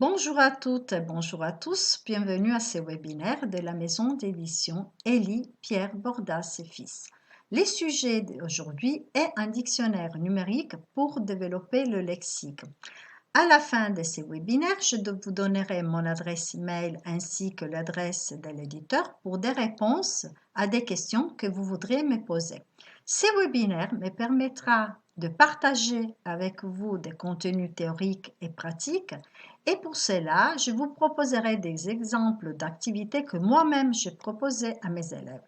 Bonjour à toutes et bonjour à tous, bienvenue à ce webinaire de la maison d'édition Élie Pierre Bordas et Fils. Les sujets d'aujourd'hui est un dictionnaire numérique pour développer le lexique. À la fin de ce webinaire, je vous donnerai mon adresse email ainsi que l'adresse de l'éditeur pour des réponses à des questions que vous voudriez me poser. Ce webinaire me permettra de partager avec vous des contenus théoriques et pratiques et pour cela, je vous proposerai des exemples d'activités que moi-même j'ai proposées à mes élèves.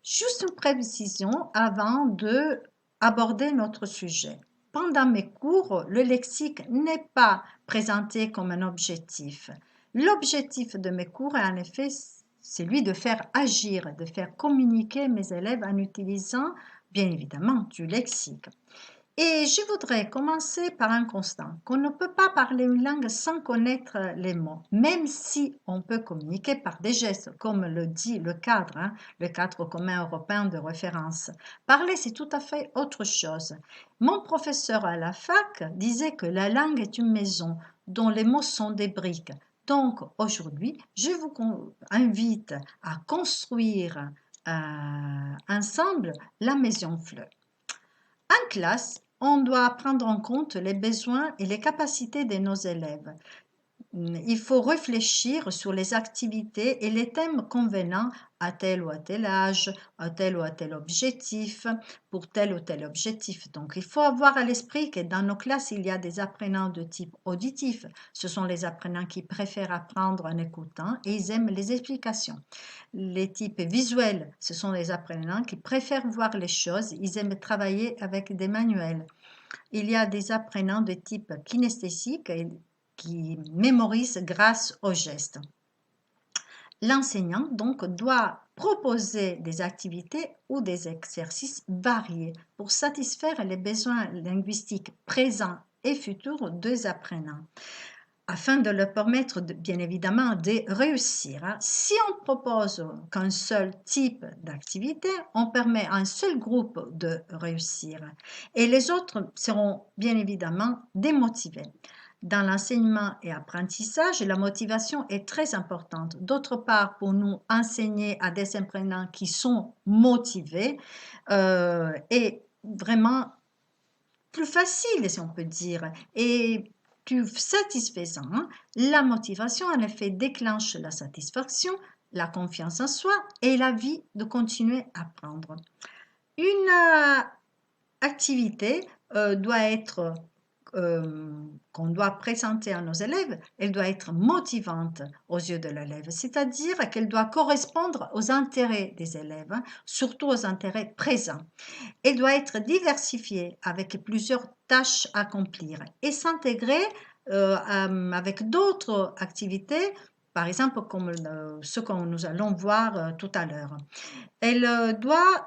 Juste une précision avant de aborder notre sujet. Pendant mes cours, le lexique n'est pas présenté comme un objectif. L'objectif de mes cours est en effet celui de faire agir, de faire communiquer mes élèves en utilisant bien évidemment du lexique. Et je voudrais commencer par un constat, qu'on ne peut pas parler une langue sans connaître les mots, même si on peut communiquer par des gestes, comme le dit le cadre commun européen de référence. Parler, c'est tout à fait autre chose. Mon professeur à la fac disait que la langue est une maison dont les mots sont des briques. Donc aujourd'hui, je vous invite à construire ensemble la maison fleuve. En classe, on doit prendre en compte les besoins et les capacités de nos élèves. Il faut réfléchir sur les activités et les thèmes convenant à tel ou à tel âge, à tel ou à tel objectif, pour tel ou tel objectif. Donc, il faut avoir à l'esprit que dans nos classes, il y a des apprenants de type auditif. Ce sont les apprenants qui préfèrent apprendre en écoutant et ils aiment les explications. Les types visuels, ce sont les apprenants qui préfèrent voir les choses, ils aiment travailler avec des manuels. Il y a des apprenants de type kinesthésique qui mémorisent grâce aux gestes. L'enseignant donc doit proposer des activités ou des exercices variés pour satisfaire les besoins linguistiques présents et futurs des apprenants afin de leur permettre bien évidemment de réussir. Si on propose qu'un seul type d'activité, on permet à un seul groupe de réussir et les autres seront bien évidemment démotivés. Dans l'enseignement et apprentissage, la motivation est très importante. D'autre part, pour nous enseigner à des apprenants qui sont motivés est vraiment plus facile, si on peut dire, et plus satisfaisant. La motivation, en effet, déclenche la satisfaction, la confiance en soi et l'envie de continuer à apprendre. Une activité doit être qu'on doit présenter à nos élèves, elle doit être motivante aux yeux de l'élève, c'est-à-dire qu'elle doit correspondre aux intérêts des élèves, surtout aux intérêts présents. Elle doit être diversifiée avec plusieurs tâches à accomplir et s'intégrer avec d'autres activités, par exemple comme ce que nous allons voir tout à l'heure. Elle doit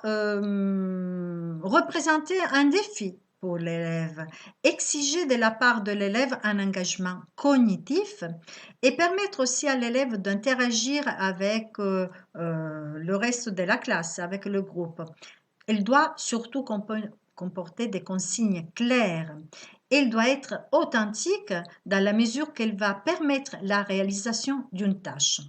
représenter un défi pour l'élève, exiger de la part de l'élève un engagement cognitif et permettre aussi à l'élève d'interagir avec le reste de la classe, avec le groupe. Elle doit surtout comporter des consignes claires. Elle doit être authentique dans la mesure qu'elle va permettre la réalisation d'une tâche.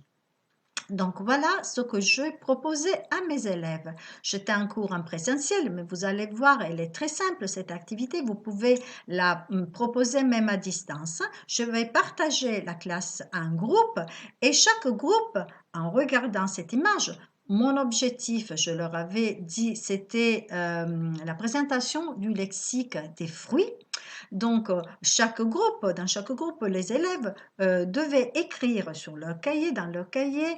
Donc voilà ce que je proposais à mes élèves. J'étais en cours en présentiel, mais vous allez voir, elle est très simple cette activité. Vous pouvez la proposer même à distance. Je vais partager la classe en groupe et chaque groupe, en regardant cette image, mon objectif, je leur avais dit, c'était la présentation du lexique des fruits. Donc, dans chaque groupe, les élèves devaient écrire sur leur cahier, dans leur cahier,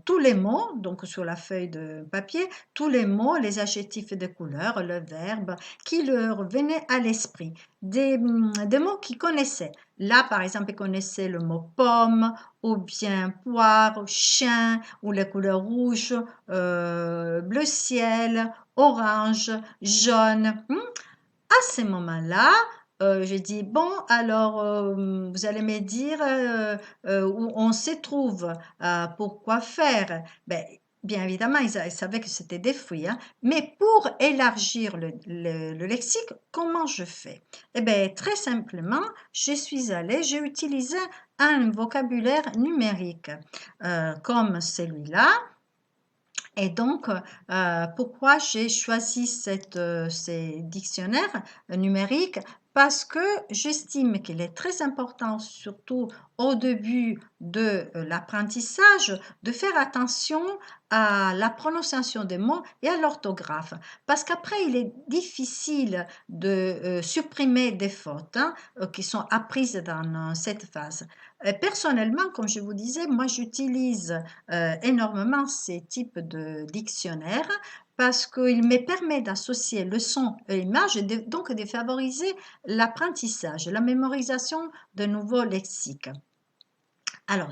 tous les mots, donc sur la feuille de papier, tous les mots, les adjectifs de couleur, le verbe qui leur venaient à l'esprit, des mots qu'ils connaissaient. Là, par exemple, ils connaissaient le mot pomme, ou bien poire, chien, ou les couleurs rouge, bleu ciel, orange, jaune. À ce moment-là, j'ai dit, bon, alors vous allez me dire où on se trouve, pourquoi faire. Ben, bien évidemment, ils savaient que c'était des fruits, hein, mais pour élargir le lexique, comment je fais? Eh bien, très simplement, j'ai utilisé un vocabulaire numérique comme celui-là. Et donc, pourquoi j'ai choisi ces dictionnaires numériques? Parce que j'estime qu'il est très important, surtout au début de l'apprentissage, de faire attention à la prononciation des mots et à l'orthographe. Parce qu'après, il est difficile de supprimer des fautes hein, qui sont apprises dans cette phase. Personnellement, comme je vous disais, moi j'utilise énormément ces types de dictionnaires parce qu'il me permet d'associer le son et l'image et donc de favoriser l'apprentissage, la mémorisation de nouveaux lexiques. Alors,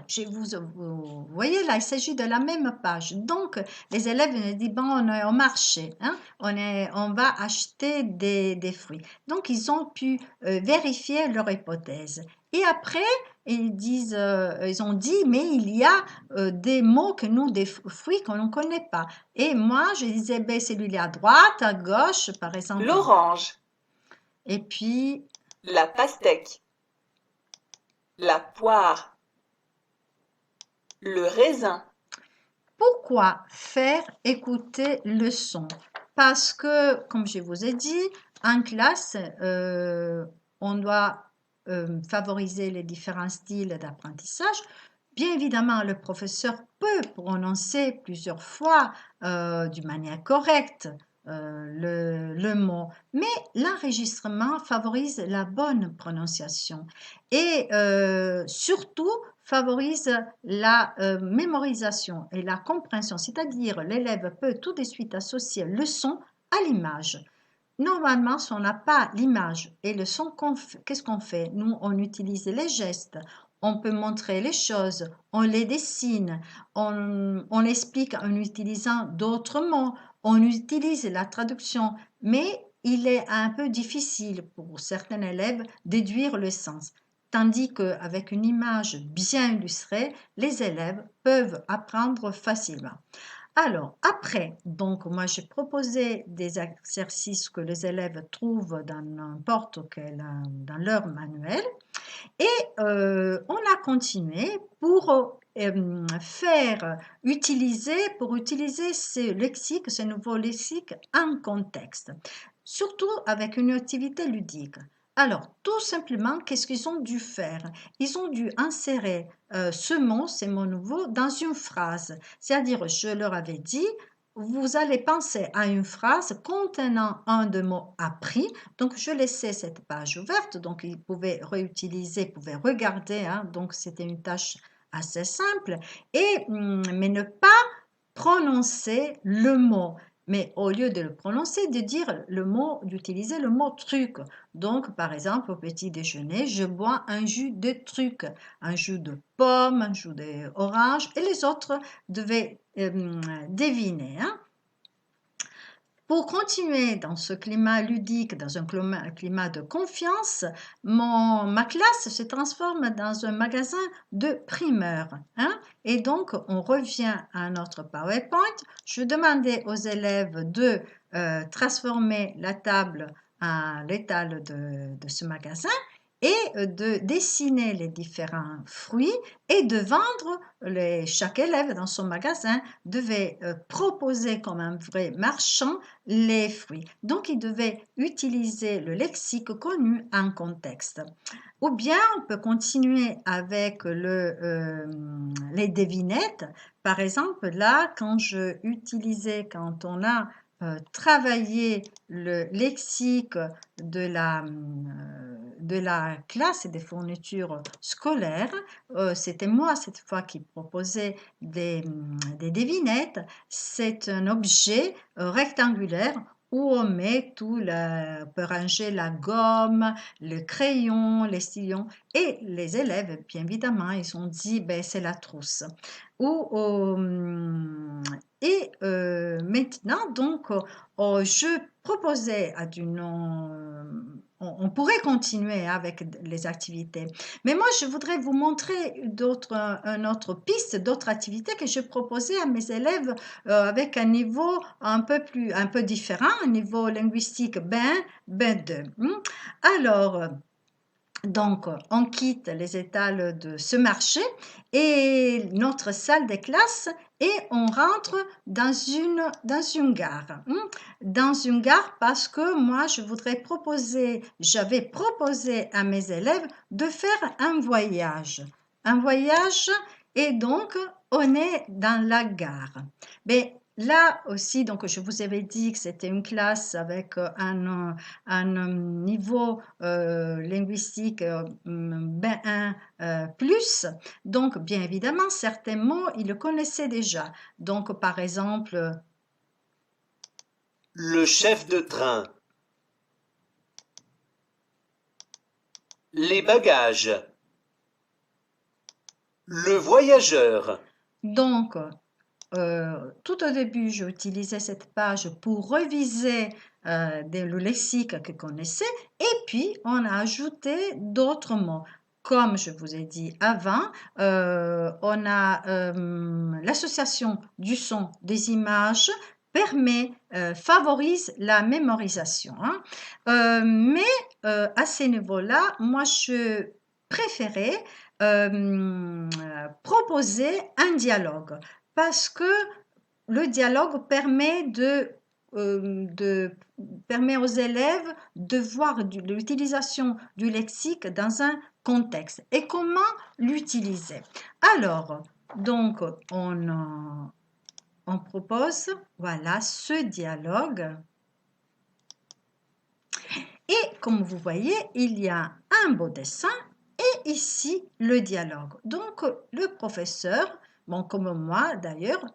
vous voyez là, il s'agit de la même page. Donc, les élèves me disent, bon, on est au marché, hein, on va acheter des fruits. Donc, ils ont pu vérifier leur hypothèse. Et après, ils ont dit, mais il y a des mots que nous, des fruits qu'on ne connaît pas. Et moi, je disais, ben, celui-là à droite, à gauche, par exemple. l'orange, Et puis, la pastèque, la poire, le raisin, pourquoi faire écouter le son? Parce que, comme je vous ai dit, en classe, on doit favoriser les différents styles d'apprentissage. Bien évidemment, le professeur peut prononcer plusieurs fois d'une manière correcte le mot, mais l'enregistrement favorise la bonne prononciation et surtout favorise la mémorisation et la compréhension, c'est-à-dire l'élève peut tout de suite associer le son à l'image. Normalement, si on n'a pas l'image et le son, qu'est-ce qu'on fait? Nous, on utilise les gestes, on peut montrer les choses, on les dessine, on explique en utilisant d'autres mots, on utilise la traduction, mais il est un peu difficile pour certains élèves déduire le sens. Tandis qu'avec une image bien illustrée, les élèves peuvent apprendre facilement. Alors, après, donc, moi, j'ai proposé des exercices que les élèves trouvent dans n'importe quel, dans leur manuel. Et on a continué pour pour utiliser ce lexique, ce nouveau lexique en contexte, surtout avec une activité ludique. Alors, tout simplement, qu'est-ce qu'ils ont dû faire? Ils ont dû insérer ces mots nouveaux, dans une phrase. C'est-à-dire, je leur avais dit, vous allez penser à une phrase contenant un de mots appris. Donc, je laissais cette page ouverte. Donc, ils pouvaient réutiliser, pouvaient regarder. Hein, donc, c'était une tâche assez simple. Mais ne pas prononcer le mot. Mais au lieu de le prononcer, de dire le mot, d'utiliser le mot truc. Donc, par exemple, au petit déjeuner, je bois un jus de truc, un jus de pomme, un jus d'orange, et les autres devaient deviner. Hein. Pour continuer dans ce climat ludique, dans un climat de confiance, ma classe se transforme dans un magasin de primeurs. Hein? Et donc, on revient à notre PowerPoint. Je demandais aux élèves de transformer la table en l'étal de ce magasin et de dessiner les différents fruits et de vendre. Chaque élève dans son magasin devait proposer comme un vrai marchand les fruits. Donc, il devait utiliser le lexique connu en contexte. Ou bien, on peut continuer avec les devinettes. Par exemple, là, quand on a travaillé le lexique de la classe et des fournitures scolaires, c'était moi cette fois qui proposais des devinettes. C'est un objet rectangulaire où on met on peut ranger la gomme, le crayon, les stylos. Et les élèves, bien évidemment, ils ont dit, ben, c'est la trousse. Et maintenant, donc, je proposais on pourrait continuer avec les activités. Mais moi, je voudrais vous montrer une autre piste, d'autres activités que je proposais à mes élèves avec un niveau un peu différent, un niveau linguistique B1, B2. Alors, donc, on quitte les étals de ce marché et notre salle de classe et on rentre dans une gare. Dans une gare parce que moi, j'avais proposé à mes élèves de faire un voyage. Un voyage et donc on est dans la gare. Mais là aussi, donc je vous avais dit que c'était une classe avec un niveau linguistique B1 plus. Donc, bien évidemment, certains mots, ils le connaissaient déjà. Donc, par exemple, le chef de train, les bagages, le voyageur, donc, tout au début, j'ai utilisé cette page pour réviser le lexique que connaissait et puis on a ajouté d'autres mots. Comme je vous ai dit avant, on a l'association du son, des images favorise la mémorisation. Mais à ce niveau-là, moi je préférais proposer un dialogue parce que le dialogue permet aux élèves de voir l'utilisation du lexique dans un contexte et comment l'utiliser. Alors, donc, on propose, voilà, ce dialogue. Et comme vous voyez, il y a un beau dessin et ici le dialogue. Donc, le professeur, bon, comme moi d'ailleurs,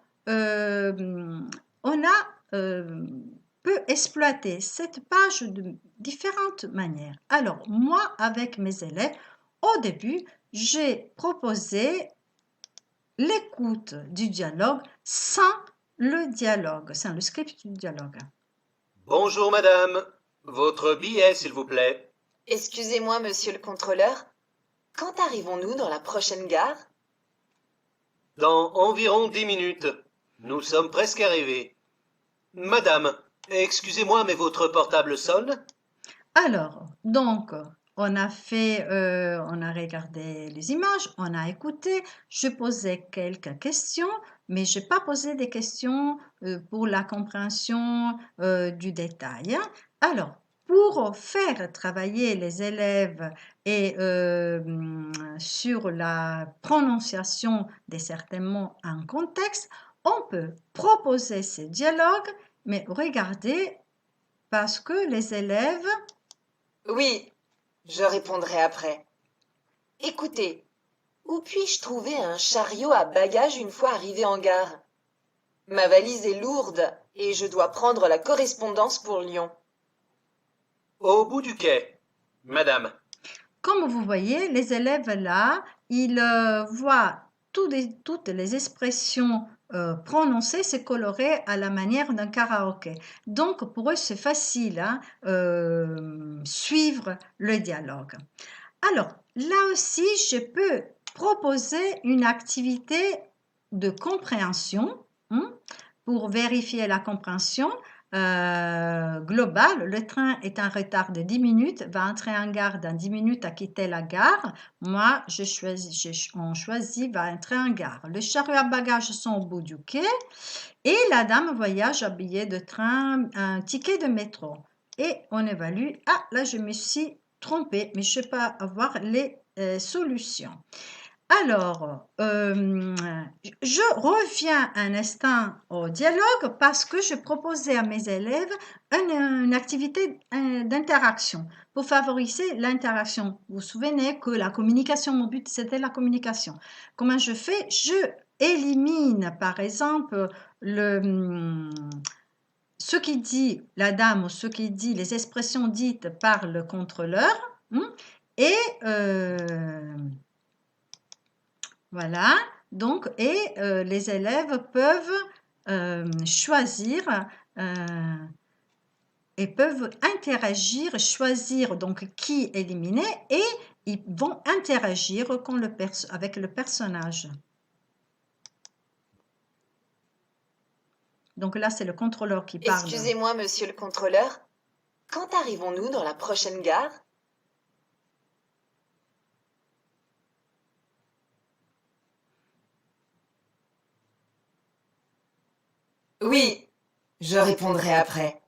peut exploiter cette page de différentes manières. Alors, moi, avec mes élèves, au début, j'ai proposé l'écoute du dialogue sans le dialogue, sans le script du dialogue. bonjour madame, votre billet s'il vous plaît. Excusez-moi, monsieur le contrôleur. Quand arrivons-nous dans la prochaine gare? Dans environ 10 minutes, nous sommes presque arrivés. Madame, excusez-moi mais votre portable sonne? Alors, donc, on a regardé les images, on a écouté, je posais quelques questions, mais je n'ai pas posé des questions pour la compréhension du détail. Alors, pour faire travailler les élèves et sur la prononciation de certains mots en contexte, on peut proposer ces dialogues, mais regardez, parce que les élèves Oui, je répondrai après. Écoutez, où puis-je trouver un chariot à bagages une fois arrivé en gare? Ma valise est lourde et je dois prendre la correspondance pour Lyon. Au bout du quai, madame. Comme vous voyez, les élèves là, ils voient toutes les expressions prononcées se colorer à la manière d'un karaoké. Donc, pour eux, c'est facile à suivre le dialogue. Alors, là aussi, je peux proposer une activité de compréhension pour vérifier la compréhension globale. Le train est en retard de 10 minutes, va entrer en gare dans 10 minutes à quitter la gare. Moi, on choisit, va entrer en gare. Les chariots à bagages sont au bout du quai et la dame voyage à billet de train, un ticket de métro. Et on évalue. Ah, là, je me suis trompée, mais je ne sais pas avoir les solutions. Alors, je reviens un instant au dialogue parce que je proposais à mes élèves une activité d'interaction pour favoriser l'interaction. Vous vous souvenez que la communication, mon but c'était la communication. Comment je fais? Je élimine par exemple ce qui dit la dame ou ce qui dit les expressions dites par le contrôleur et voilà, donc, et les élèves peuvent choisir et peuvent interagir, choisir donc qui éliminer et ils vont interagir avec le personnage. Donc là, c'est le contrôleur qui parle. Excusez-moi, monsieur le contrôleur. Quand arrivons-nous dans la prochaine gare? Oui, je répondrai après.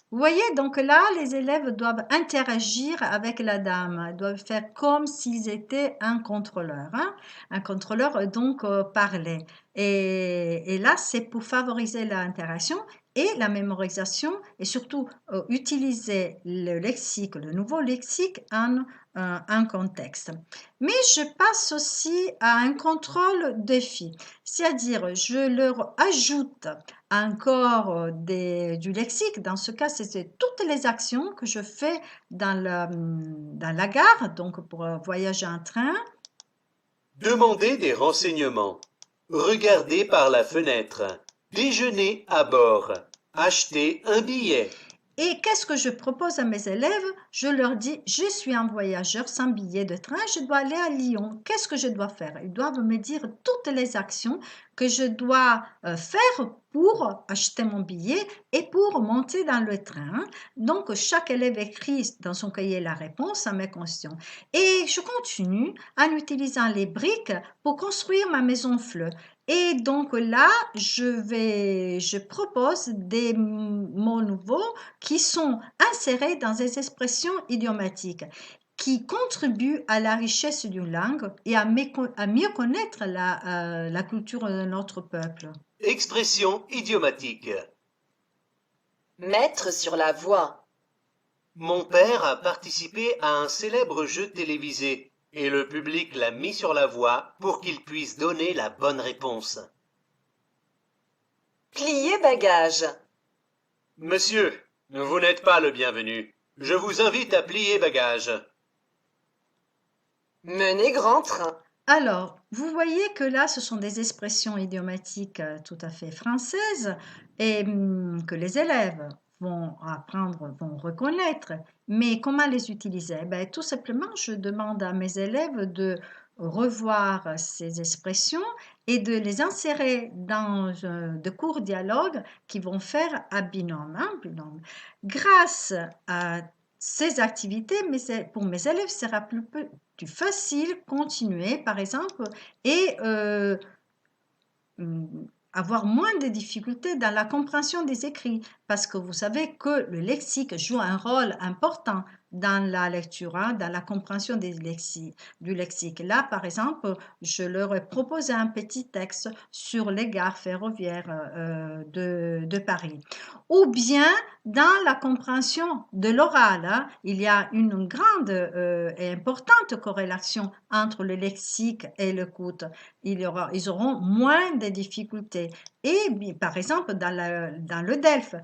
Vous voyez, donc là, les élèves doivent interagir avec la dame. Ils doivent faire comme s'ils étaient un contrôleur. Hein. Un contrôleur, donc, parlait. Et là, c'est pour favoriser l'interaction et la mémorisation et surtout utiliser le lexique, le nouveau lexique en un contexte. Mais je passe aussi à un contrôle défi, c'est-à-dire je leur ajoute encore du lexique. Dans ce cas, c'est toutes les actions que je fais dans la gare, donc pour voyager en train. Demandez des renseignements. Regardez par la fenêtre. Déjeuner à bord. Acheter un billet. Et qu'est-ce que je propose à mes élèves? Je leur dis, je suis un voyageur sans billet de train, je dois aller à Lyon. Qu'est-ce que je dois faire? Ils doivent me dire toutes les actions que je dois faire pour acheter mon billet et pour monter dans le train. Donc, chaque élève écrit dans son cahier la réponse à mes questions. Et je continue en utilisant les briques pour construire ma maison fleu. Et donc là, je propose des mots nouveaux qui sont insérés dans des expressions idiomatiques qui contribuent à la richesse d'une langue et à mieux connaître la culture de notre peuple. Expression idiomatique. Mettre sur la voie. Mon père a participé à un célèbre jeu télévisé et le public l'a mis sur la voie pour qu'il puisse donner la bonne réponse. Plier bagage. Monsieur, vous n'êtes pas le bienvenu. Je vous invite à plier bagage. Mener grand train. Alors, vous voyez que là, ce sont des expressions idiomatiques tout à fait françaises et que les élèves vont apprendre, vont reconnaître. Mais comment les utiliser? Ben, tout simplement, je demande à mes élèves de revoir ces expressions et de les insérer dans de courts dialogues qui vont faire à binôme. Hein, binôme. Grâce à ces activités, pour mes élèves, sera plus facile continuer, par exemple, et avoir moins de difficultés dans la compréhension des écrits, parce que vous savez que le lexique joue un rôle important dans la lecture, hein, dans la compréhension du lexique. Là, par exemple, je leur ai proposé un petit texte sur les gares ferroviaires de Paris. Ou bien, dans la compréhension de l'oral, hein, il y a une grande et importante corrélation entre le lexique et l'écoute. Ils auront moins de difficultés. Et par exemple, dans le DELF,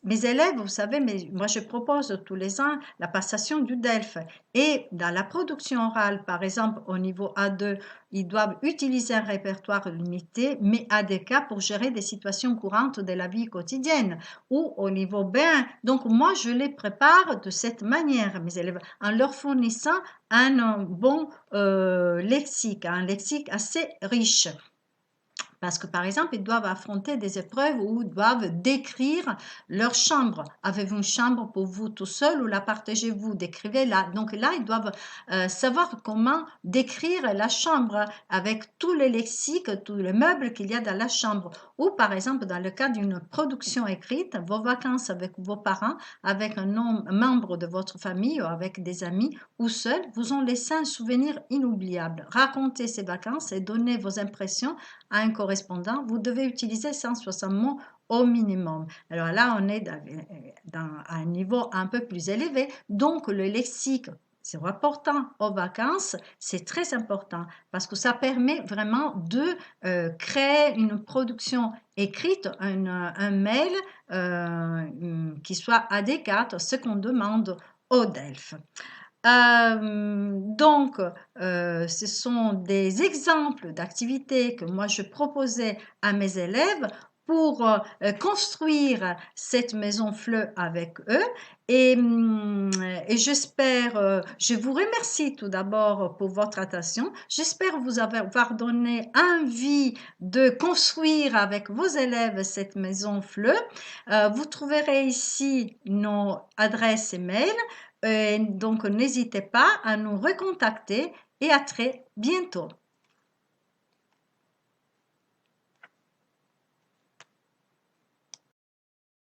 mes élèves, vous savez, moi je propose tous les ans la passation du DELF. Et dans la production orale, par exemple, au niveau A2, ils doivent utiliser un répertoire limité, mais ADK pour gérer des situations courantes de la vie quotidienne. Ou au niveau B1. Donc, moi, je les prépare de cette manière, mes élèves, en leur fournissant un bon lexique, un lexique assez riche. Parce que, par exemple, ils doivent affronter des épreuves où ils doivent décrire leur chambre. Avez-vous une chambre pour vous tout seul ou la partagez-vous? Décrivez-la. Donc là, ils doivent savoir comment décrire la chambre avec tous les lexiques, tous les meubles qu'il y a dans la chambre. Ou, par exemple, dans le cas d'une production écrite, vos vacances avec vos parents, avec un membre de votre famille ou avec des amis ou seul, vous ont laissé un souvenir inoubliable. Racontez ces vacances et donnez vos impressions à un correspondant, vous devez utiliser 160 mots au minimum. Alors là, on est à un niveau un peu plus élevé. Donc, le lexique, c'est important aux vacances, c'est très important parce que ça permet vraiment de créer une production écrite, un mail qui soit adéquat à ce qu'on demande au DELF. Donc, ce sont des exemples d'activités que moi je proposais à mes élèves pour construire cette maison fleu avec eux. Et j'espère, je vous remercie tout d'abord pour votre attention. J'espère vous avoir donné envie de construire avec vos élèves cette maison fleu. Vous trouverez ici nos adresses email. Donc, n'hésitez pas à nous recontacter et à très bientôt.